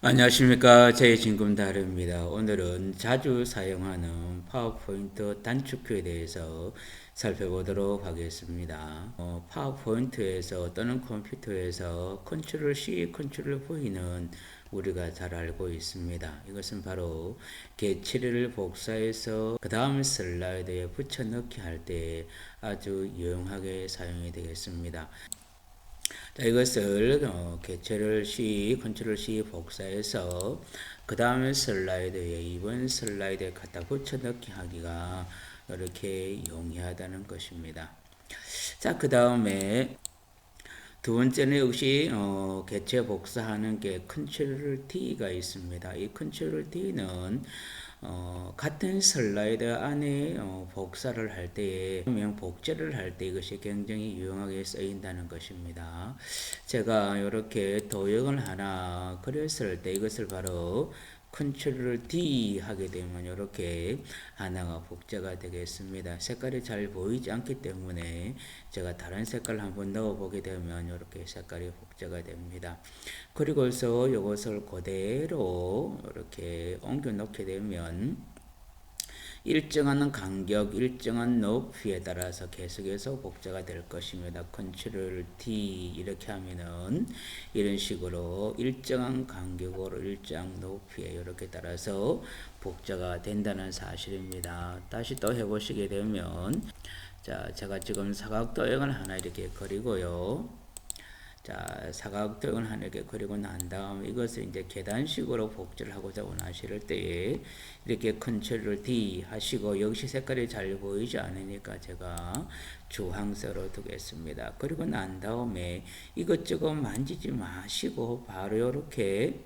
안녕하십니까. 제이진금다르입니다. 오늘은 자주 사용하는 파워포인트 단축키에 대해서 살펴보도록 하겠습니다. 파워포인트에서 또는 컴퓨터에서 컨트롤 C, 컨트롤 V는 우리가 잘 알고 있습니다. 이것은 바로 개체를 복사해서 그 다음 슬라이드에 붙여넣기 할 때 아주 유용하게 사용이 되겠습니다. 자, 이것을 개체를 C, 컨트롤 C 복사해서 그 다음에 슬라이드에 이번 슬라이드에 갖다 붙여 넣기 하기가 이렇게 용이하다는 것입니다. 자, 그 다음에 두 번째는 역시 개체 복사하는 게 컨트롤 T가 있습니다. 이 컨트롤 T는 같은 슬라이드 안에 복사를 할 때에 명 복제를 할 때 이것이 굉장히 유용하게 쓰인다는 것입니다. 제가 이렇게 도형을 하나 그렸을 때 이것을 바로 컨트롤 D 하게 되면 이렇게 하나가 복제가 되겠습니다. 색깔이 잘 보이지 않기 때문에 제가 다른 색깔을 한번 넣어 보게 되면 이렇게 색깔이 복제가 됩니다. 그리고서 이것을 그대로 이렇게 옮겨 놓게 되면 일정한 간격, 일정한 높이에 따라서 계속해서 복제가 될 것입니다. 컨트롤 T 이렇게 하면은 이런 식으로 일정한 간격으로 일정 높이에 이렇게 따라서 복제가 된다는 사실입니다. 다시 또 해보시게 되면 자, 제가 지금 사각도형을 하나 이렇게 그리고요. 자, 사각형을 하나게 그리고 난 다음 이것을 이제 계단식으로 복제를 하고자 원하실 때에 이렇게 컨트롤 D 하시고 역시 색깔이 잘 보이지 않으니까 제가 주황색으로 두겠습니다. 그리고 난 다음에 이것저것 만지지 마시고 바로 이렇게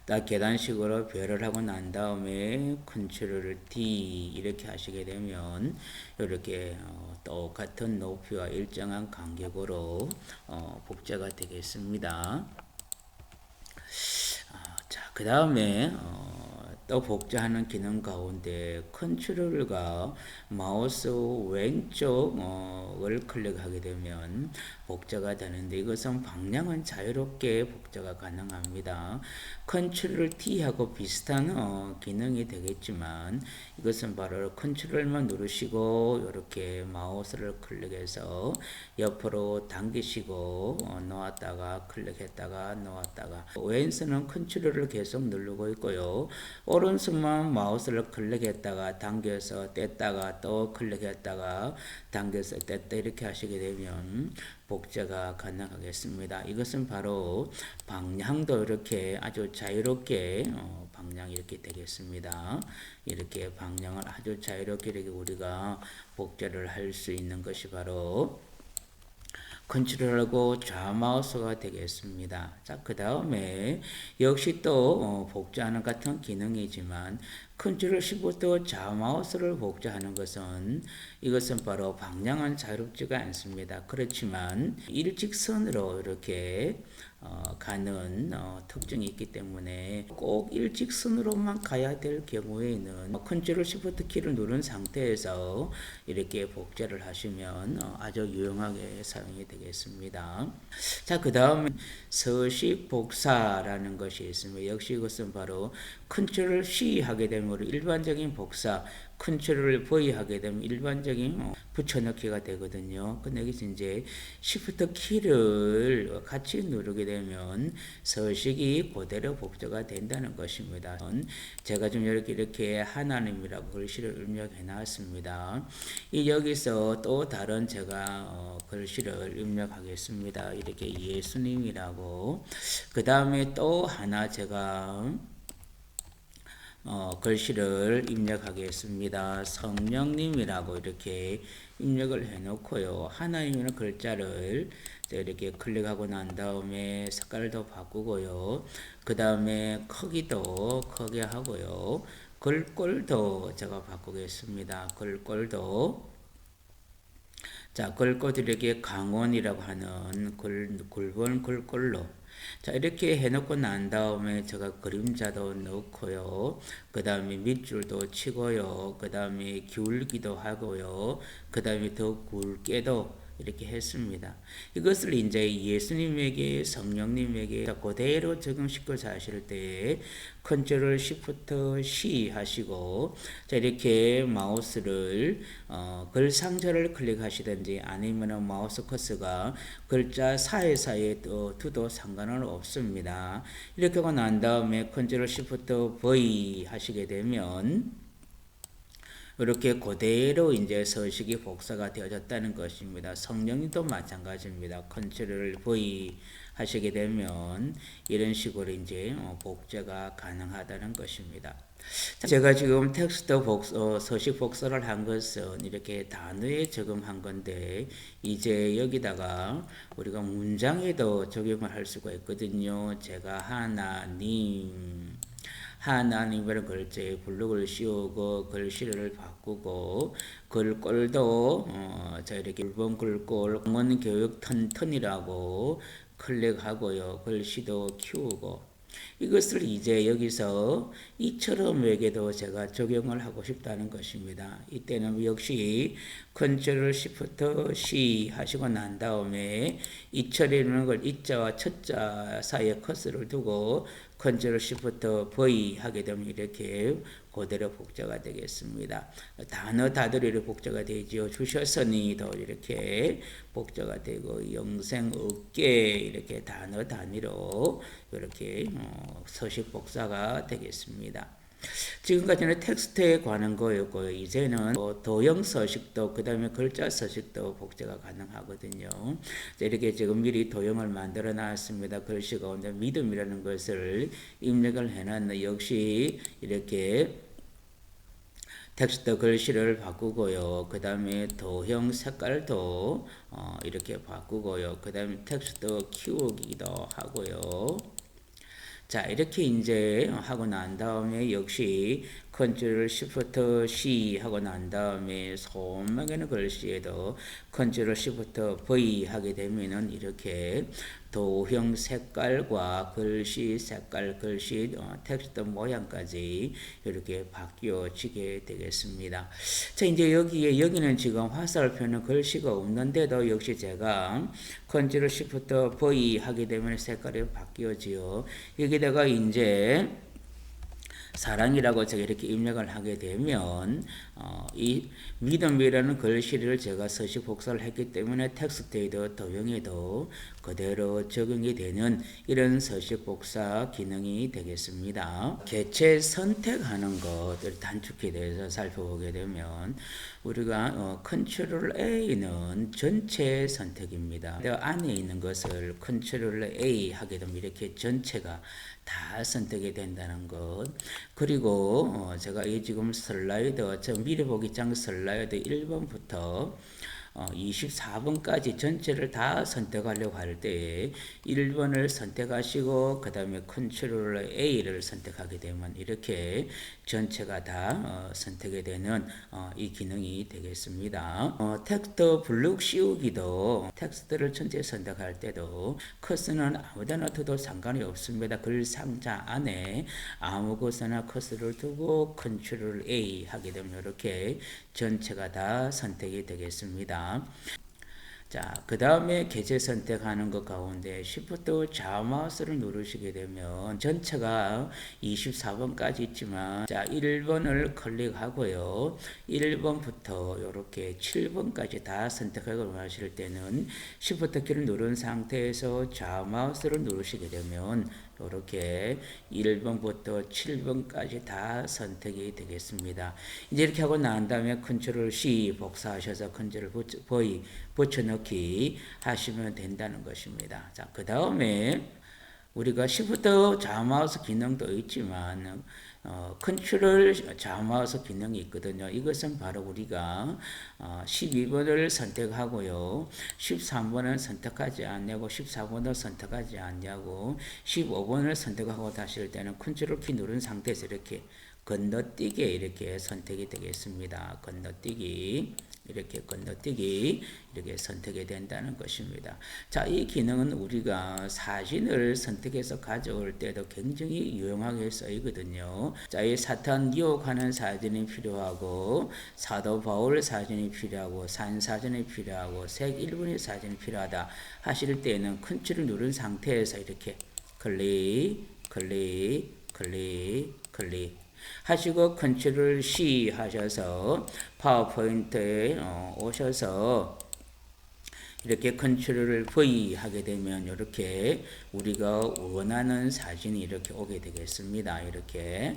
딱 계단식으로 별을 하고 난 다음에 컨트롤 D 이렇게 하시게 되면 이렇게 똑같은 높이와 일정한 간격으로 복제가 되겠습니다. 자, 그 다음에 또 복제하는 기능 가운데 컨트롤과 마우스 왼쪽을 클릭하게 되면 복제가 되는데 이것은 방향은 자유롭게 복제가 가능합니다. 컨트롤 T하고 비슷한 기능이 되겠지만 이것은 바로 컨트롤만 누르시고 이렇게 마우스를 클릭해서 옆으로 당기시고 놓았다가 클릭했다가 놓았다가 왼손은 컨트롤을 계속 누르고 있고요. 오른손만 마우스를 클릭했다가 당겨서 뗐다가 또 클릭했다가 당겨서 뗐다 이렇게 하시게 되면 복제가 가능하겠습니다. 이것은 바로 방향도 이렇게 아주 자유롭게 방향이 이렇게 되겠습니다. 이렇게 방향을 아주 자유롭게 이렇게 우리가 복제를 할 수 있는 것이 바로 컨트롤하고 좌마우스가 되겠습니다. 자, 그 다음에 역시 또 복제하는 같은 기능이지만 컨트롤 C부터 좌마우스를 복제하는 것은 이것은 바로 방향은 자유롭지가 않습니다. 그렇지만 일직선으로 이렇게 가는 특징이 있기 때문에 꼭 일직선으로만 가야 될 경우에는 컨트롤 Shift 키를 누른 상태에서 이렇게 복제를 하시면 아주 유용하게 사용이 되겠습니다. 자, 그 다음에 서식 복사라는 것이 있습니다. 역시 이것은 바로 컨트롤 C 하게 되면 일반적인 복사, 컨트롤 V 하게 되면 일반적인 붙여넣기가 되거든요. 근데 여기서 이제 Shift 키를 같이 누르게 되면 서식이 그대로 복제가 된다는 것입니다. 제가 좀 이렇게 하나님이라고 글씨를 입력해 놨습니다. 이 여기서 또 다른 제가 글씨를 입력하겠습니다. 이렇게 예수님이라고 그 다음에 또 하나 제가 글씨를 입력하겠습니다. 성령님이라고 이렇게 입력을 해 놓고요. 하나님이라는 글자를 이렇게 클릭하고 난 다음에 색깔을 더 바꾸고요. 그 다음에 크기도 크게 하고요. 글꼴도 제가 바꾸겠습니다. 글꼴도 자, 글꼴도 이렇게 강원이라고 하는 굵은 글꼴로 자, 이렇게 해놓고 난 다음에 제가 그림자도 넣고요. 그 다음에 밑줄도 치고요. 그 다음에 기울기도 하고요. 그 다음에 더 굵게도 이렇게 했습니다. 이것을 이제 예수님에게 성령님에게 그대로 적용시켜서 하실 때 컨트롤 시프트 C 하시고 자 이렇게 마우스를 글 상자를 클릭하시든지 아니면은 마우스 커서가 글자 사이사이에 두도 상관은 없습니다. 이렇게 하고 난 다음에 컨트롤 시프트 V 하시게 되면 이렇게 그대로 이제 서식이 복사가 되어졌다는 것입니다. 성령님도 마찬가지입니다. 컨트롤 V 하시게 되면 이런 식으로 이제 복제가 가능하다는 것입니다. 제가 지금 텍스트 서식 복사를 한 것은 이렇게 단어에 적용한 건데 이제 여기다가 우리가 문장에도 적용을 할 수가 있거든요. 제가 하나님이라는 글자에 블록을 씌우고 글씨를 바꾸고 글꼴도 자 이렇게 1번 글꼴 영원 교육 턴이라고 클릭하고요. 글씨도 키우고 이것을 이제 여기서 이처럼에게도 제가 적용을 하고 싶다는 것입니다. 이때는 역시 컨트롤 시프트 C 하시고 난 다음에 이처리는 걸 이자와 첫자 사이에 커서를 두고 컨트롤 시프트 V 하게 되면 이렇게 그대로 복제가 되겠습니다. 단어 다들이로 복제가 되지요. 주셨으니도 이렇게 복제가 되고 영생 없게 이렇게 단어 단위로 이렇게 서식 복사가 되겠습니다. 지금까지는 텍스트에 관한 거였고요. 이제는 도형 서식도 그 다음에 글자 서식도 복제가 가능하거든요. 이렇게 지금 미리 도형을 만들어 놨습니다. 글씨 가운데 믿음이라는 것을 입력을 해놨는 역시 이렇게 텍스트 글씨를 바꾸고요. 그 다음에 도형 색깔도 이렇게 바꾸고요. 그 다음에 텍스트 키우기도 하고요. 자, 이렇게 이제 하고 난 다음에 역시 컨트롤 시프트 C 하고 난 다음에 소음하게는 글씨에도 컨트롤 시프트 V 하게 되면은 이렇게 도형 색깔과 글씨 색깔, 글씨 텍스트 모양까지 이렇게 바뀌어지게 되겠습니다. 자, 이제 여기는 지금 화살표는 글씨가 없는데도 역시 제가 컨트롤 시프트 V 하게 되면 색깔이 바뀌어지요. 여기다가 이제 사랑이라고 제가 이렇게 입력을 하게 되면 이 믿음이라는 글씨를 제가 서식 복사를 했기 때문에 텍스트에도 도형에도 그대로 적용이 되는 이런 서식 복사 기능이 되겠습니다. 개체 선택하는 것을 단축키에 대해서 살펴보게 되면 우리가 컨트롤 A는 전체 선택입니다. 안에 있는 것을 컨트롤 A 하게 되면 이렇게 전체가 다 선택이 된다는 것. 그리고 제가 이 지금 슬라이드, 저 미리 보기 장 슬라이드 1번부터 24번까지 전체를 다 선택하려고 할 때 1번을 선택하시고 그 다음에 컨트롤 A를 선택하게 되면 이렇게 전체가 다 선택이 되는 이 기능이 되겠습니다. 텍스트 블록 씌우기도 텍스트를 전체 선택할 때도 커서는 아무데나 둬도 상관이 없습니다. 글 상자 안에 아무 곳에나 커서를 두고 컨트롤 A 하게 되면 이렇게 전체가 다 선택이 되겠습니다. 자, 그 다음에 개체 선택하는 것 가운데 Shift 좌마우스를 누르시게 되면 전체가 24번까지 있지만 자, 1번을 클릭하고요. 1번부터 이렇게 7번까지 다 선택하고 하실 때는 Shift 키를 누른 상태에서 좌마우스를 누르시게 되면 이렇게 1번부터 7번까지 다 선택이 되겠습니다. 이제 이렇게 하고 난 다음에 컨트롤 C 복사하셔서 컨트롤 V 붙여넣기 하시면 된다는 것입니다. 자, 그 다음에 우리가 Shift 좌마우스 기능도 있지만 컨트롤 좌마우스 기능이 있거든요. 이것은 바로 우리가 12번을 선택하고요. 13번을 선택하지 않냐고 14번을 선택하지 않냐고 15번을 선택하고 다실 때는 컨트롤 키 누른 상태에서 이렇게 건너뛰기 이렇게 선택이 되겠습니다. 건너뛰기. 이렇게 건너뛰기 이렇게 선택이 된다는 것입니다. 자, 이 기능은 우리가 사진을 선택해서 가져올 때도 굉장히 유용하게 쓰이거든요. 자, 이 사탄 유혹하는 사진이 필요하고 사도 바울 사진이 필요하고 산 사진이 필요하고 색 1분의 사진이 필요하다 하실 때에는 컨트롤 누른 상태에서 이렇게 클릭 클릭 클릭 클릭 하시고 컨트롤 C 하셔서 파워포인트에 오셔서 이렇게 컨트롤 V 하게 되면 이렇게 우리가 원하는 사진이 이렇게 오게 되겠습니다. 이렇게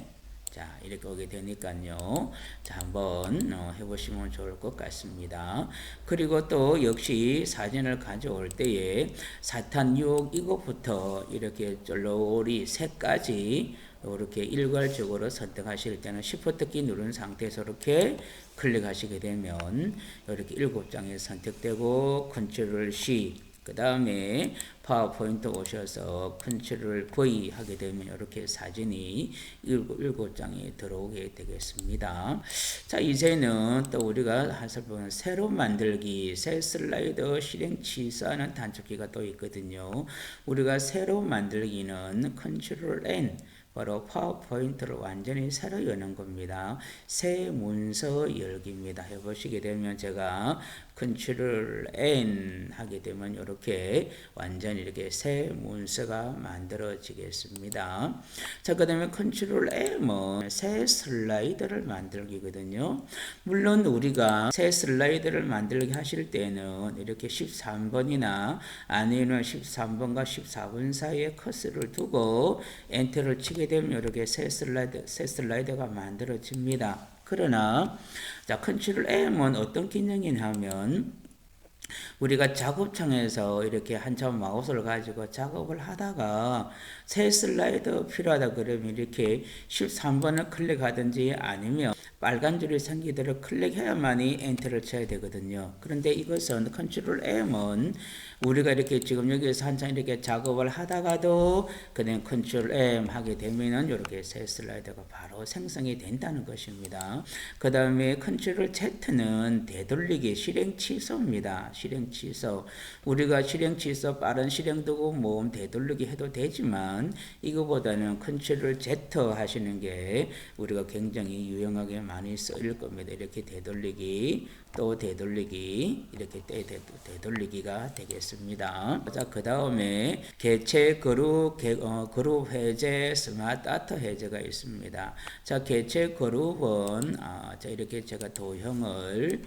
자, 이렇게 오게 되니까요. 자, 한번 해보시면 좋을 것 같습니다. 그리고 또 역시 사진을 가져올 때에 사탄 유혹 이것부터 이렇게 쫄로리 색까지 이렇게 일괄적으로 선택하실 때는 Shift 키 누른 상태에서 이렇게 클릭하시게 되면 이렇게 7장이 선택되고 컨트롤 C 그 다음에 파워포인트 오셔서 컨트롤 V 하게 되면 이렇게 사진이 7장이 들어오게 되겠습니다. 자, 이제는 또 우리가 살펴보는 새로 만들기, 새 슬라이더 실행 취소하는 단축키가 또 있거든요. 우리가 새로 만들기는 컨트롤 N 바로 파워포인트를 완전히 새로 여는 겁니다. 새 문서 열기입니다. 해보시게 되면 제가 컨트롤 N 하게 되면 이렇게 완전히 이렇게 새 문서가 만들어지겠습니다. 자, 그 다음에 컨트롤 M은 새 슬라이드를 만들기거든요. 물론 우리가 새 슬라이드를 만들기 하실 때는 이렇게 13번이나 아니면 13번과 14번 사이에 커서를 두고 엔터를 치게 되면 이렇게 새 슬라이드가 만들어집니다. 그러나 자, 컨트롤 M은 어떤 기능이냐면 우리가 작업창에서 이렇게 한참 마우스를 가지고 작업을 하다가 새 슬라이드 필요하다 그러면 이렇게 13번을 클릭하든지 아니면 빨간 줄이 생기도록 클릭해야만이 엔터를 쳐야 되거든요. 그런데 이것은 컨트롤 M은 우리가 이렇게 지금 여기서 한참 이렇게 작업을 하다가도 그냥 컨트롤 M 하게 되면은 이렇게 새 슬라이드가 바로 생성이 된다는 것입니다. 그 다음에 컨트롤 Z는 되돌리기 실행 취소입니다. 실행 취소. 우리가 실행 취소 빠른 실행도구 모음 되돌리기 해도 되지만 이거보다는 컨트롤 Z 하시는 게 우리가 굉장히 유용하게 많이 쓰일 겁니다. 이렇게 되돌리기 또 되돌리기 이렇게 되돌리기가 되겠습니다. 자, 그 다음에 개체 그룹 그룹 해제 스마트 아트 해제가 있습니다. 자, 개체 그룹은 자, 이렇게 제가 도형을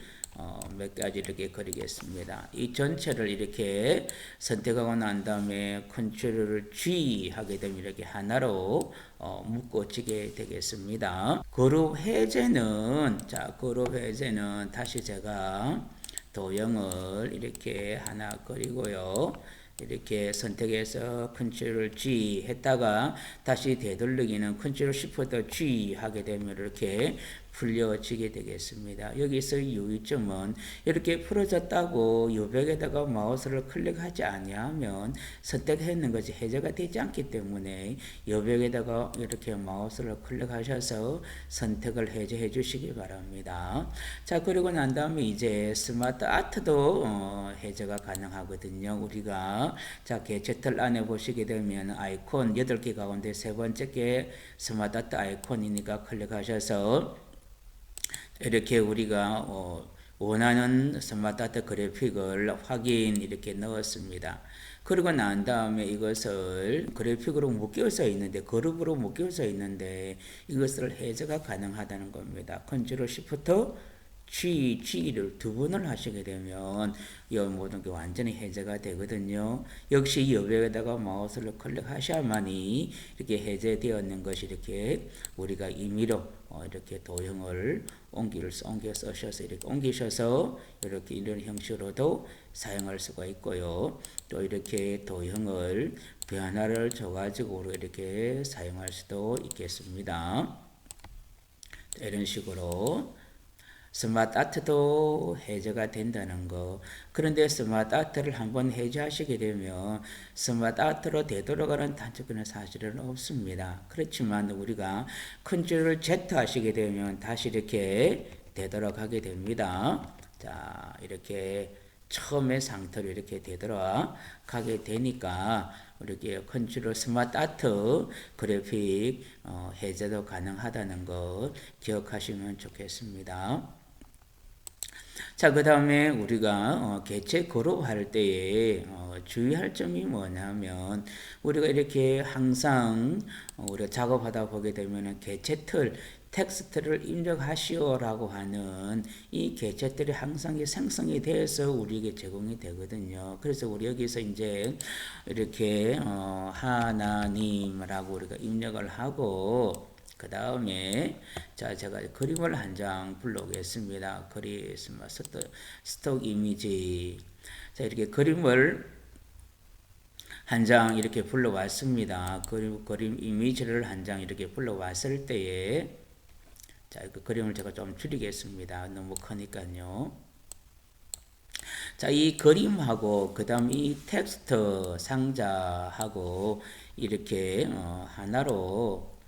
몇 가지 이렇게 그리겠습니다. 이 전체를 이렇게 선택하고 난 다음에 컨트롤 G 하게 되면 이렇게 하나로 묶어지게 되겠습니다. 그룹 해제는 자, 그룹 해제는 다시 제가 도형을 이렇게 하나 그리고요. 이렇게 선택해서 컨트롤 G 했다가 다시 되돌리기는 컨트롤 Shift G 하게 되면 이렇게 풀려지게 되겠습니다. 여기서 유의점은 이렇게 풀어졌다고 요벽에다가 마우스를 클릭하지 아니하면 선택했는 것이 해제가 되지 않기 때문에 요벽에다가 이렇게 마우스를 클릭하셔서 선택을 해제해 주시기 바랍니다. 자, 그리고 난 다음에 이제 스마트 아트도 해제가 가능하거든요. 우리가 자, 개체틀 안에 보시게 되면 아이콘 8개 가운데 세 번째 게 스마트 아트 아이콘이니까 클릭하셔서 이렇게 우리가 원하는 스마트 아트 그래픽을 확인 이렇게 넣었습니다. 그리고 난 다음에 이것을 그래픽으로 묶여서 있는데 그룹으로 묶여서 있는데 이것을 해제가 가능하다는 겁니다. 컨트롤 시프트 G를 두 번을 하시게 되면 이 모든 게 완전히 해제가 되거든요. 역시 여백에다가 마우스를 클릭하셔야만이 이렇게 해제되었는 것이 이렇게 우리가 임의로 이렇게 도형을 옮겨 쓰셔서 이렇게 옮기셔서 이렇게 이런 형식으로도 사용할 수가 있고요. 또 이렇게 도형을 변화를 줘가지고 이렇게 사용할 수도 있겠습니다. 이런 식으로 스마트 아트도 해제가 된다는 거. 그런데 스마트 아트를 한번 해제하시게 되면 스마트 아트로 되돌아가는 단축키는 사실은 없습니다. 그렇지만 우리가 컨트롤 Z 하시게 되면 다시 이렇게 되돌아가게 됩니다. 자, 이렇게 처음의 상태로 이렇게 되돌아가게 되니까 이렇게 컨트롤 스마트 아트 그래픽 해제도 가능하다는 거 기억하시면 좋겠습니다. 자, 그 다음에 우리가 개체 그룹할 때에 주의할 점이 뭐냐면 우리가 이렇게 항상 우리가 작업하다 보게 되면 개체 틀 텍스트를 입력하시오라고 하는 이 개체들이 항상 생성이 돼서 우리에게 제공이 되거든요. 그래서 우리 여기서 이제 이렇게 하나님이라고 우리가 입력을 하고 그 다음에 자 제가 그림을 한 장 불러오겠습니다. 그림 스톡 이미지. 자 이렇게 그림을 한 장 이렇게 불러왔습니다. 그림 이미지를 한 장 이렇게 불러왔을 때에 자, 그 그림을 제가 좀 줄이겠습니다. 너무 크니까요. 자, 이 그림하고 그다음 이 텍스트 상자하고 이렇게 하나로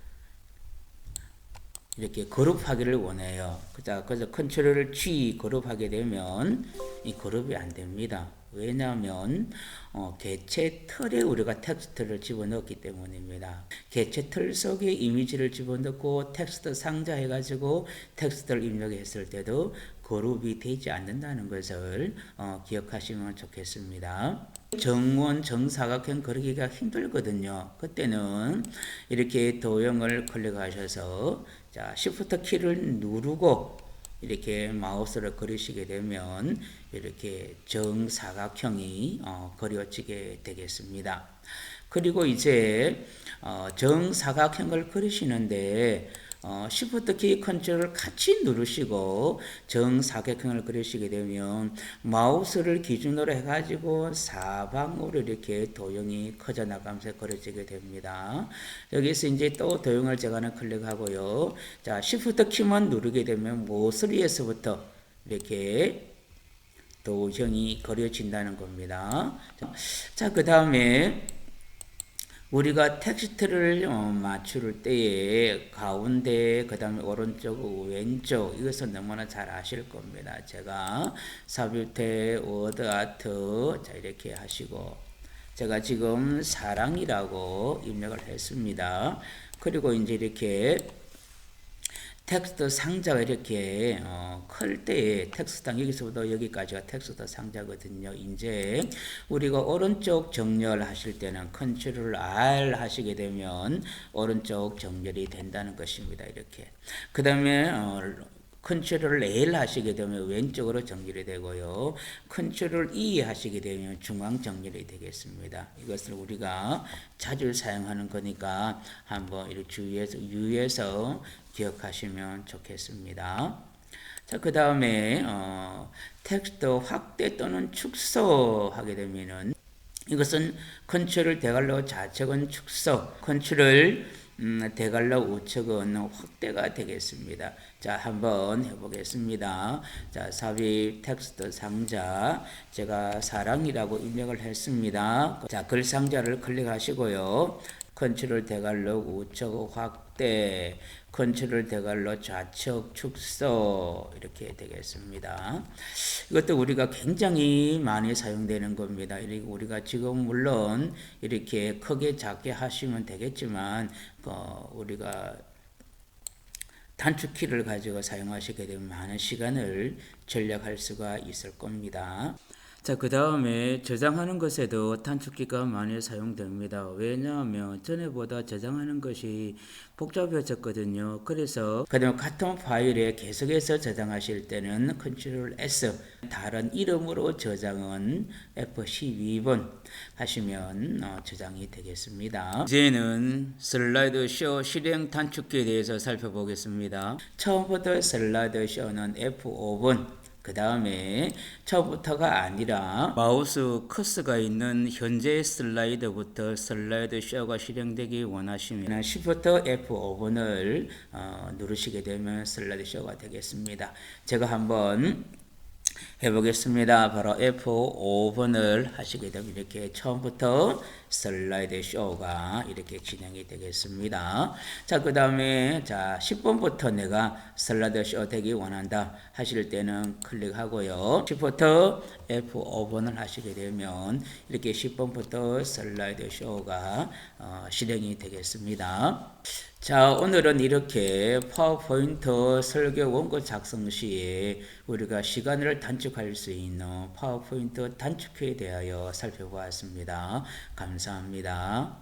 이렇게 그룹하기를 원해요. 자, 그래서 컨트롤 G 그룹하게 되면 이 그룹이 안 됩니다. 왜냐하면 개체 틀에 우리가 텍스트를 집어넣기 때문입니다. 개체 틀 속에 이미지를 집어넣고 텍스트 상자 해가지고 텍스트를 입력했을 때도 그룹이 되지 않는다는 것을 기억하시면 좋겠습니다. 정원, 정사각형 그리기가 힘들거든요. 그때는 이렇게 도형을 클릭하셔서 자, Shift 키를 누르고 이렇게 마우스를 그리시게 되면 이렇게 정사각형이 그려지게 되겠습니다. 그리고 이제 정사각형을 그리시는데 Shift 키 컨트롤을 같이 누르시고 정사각형을 그리시게 되면 마우스를 기준으로 해가지고 사방으로 이렇게 도형이 커져 나가면서 그려지게 됩니다. 여기서 이제 또 도형을 제가 하나 클릭하고요. 자, Shift 키만 누르게 되면 모서리에서부터 이렇게 도형이 그려진다는 겁니다. 자, 그 다음에 우리가 텍스트를 맞출 때에 가운데 그 다음에 오른쪽 왼쪽 이것은 너무나 잘 아실 겁니다. 제가 삽입태 워드 아트 자 이렇게 하시고 제가 지금 사랑이라고 입력을 했습니다. 그리고 이제 이렇게 텍스트 상자가 이렇게 클 때에 텍스트상 여기서부터 여기까지가 텍스트 상자거든요. 이제 우리가 오른쪽 정렬 하실 때는 컨트롤 R 하시게 되면 오른쪽 정렬이 된다는 것입니다. 이렇게. 그 다음에 컨트롤 L 하시게 되면 왼쪽으로 정렬이 되고요. 컨트롤 E 하시게 되면 중앙 정렬이 되겠습니다. 이것을 우리가 자주 사용하는 거니까 한번 이렇게 유의해서 기억하시면 좋겠습니다. 자, 그 다음에 텍스트 확대 또는 축소하게 되면은 이것은 컨트롤 대괄호 좌측은 축소, 컨트롤 대괄호 우측은 확대가 되겠습니다. 자, 한번 해보겠습니다. 자, 삽입 텍스트 상자 제가 사랑이라고 입력을 했습니다. 자, 글 상자를 클릭하시고요. 컨트롤 대괄호 우측 확대, 컨트롤 대괄호 좌측 축소 이렇게 되겠습니다. 이것도 우리가 굉장히 많이 사용되는 겁니다. 우리가 지금 물론 이렇게 크게 작게 하시면 되겠지만 우리가 단축키를 가지고 사용하시게 되면 많은 시간을 절약할 수가 있을 겁니다. 자, 그 다음에 저장하는 것에도 단축키가 많이 사용됩니다. 왜냐하면 전에보다 저장하는 것이 복잡해졌거든요. 그래서 그 다음에 같은 파일에 계속해서 저장하실 때는 Ctrl S, 다른 이름으로 저장은 F12번 하시면 저장이 되겠습니다. 이제는 슬라이드 쇼 실행 단축키에 대해서 살펴보겠습니다. 처음부터 슬라이드 쇼는 F5번 그 다음에 처음부터가 아니라 마우스 커서가 있는 현재 슬라이드부터 슬라이드 쇼가 실행되기 원하시면 Shift F5번을 누르시게 되면 슬라이드 쇼가 되겠습니다. 제가 한번 해보겠습니다. 바로 F5번을 하시게 되면 이렇게 처음부터 슬라이드 쇼가 이렇게 진행이 되겠습니다. 자, 그 다음에 자 10번부터 내가 슬라이드 쇼 되기 원한다 하실 때는 클릭하고요. Shift F5번을 하시게 되면 이렇게 10번부터 슬라이드 쇼가 실행이 되겠습니다. 자, 오늘은 이렇게 파워포인트 설계 원고 작성 시에 우리가 시간을 단축할 수 있는 파워포인트 단축키에 대하여 살펴보았습니다. 감사합니다.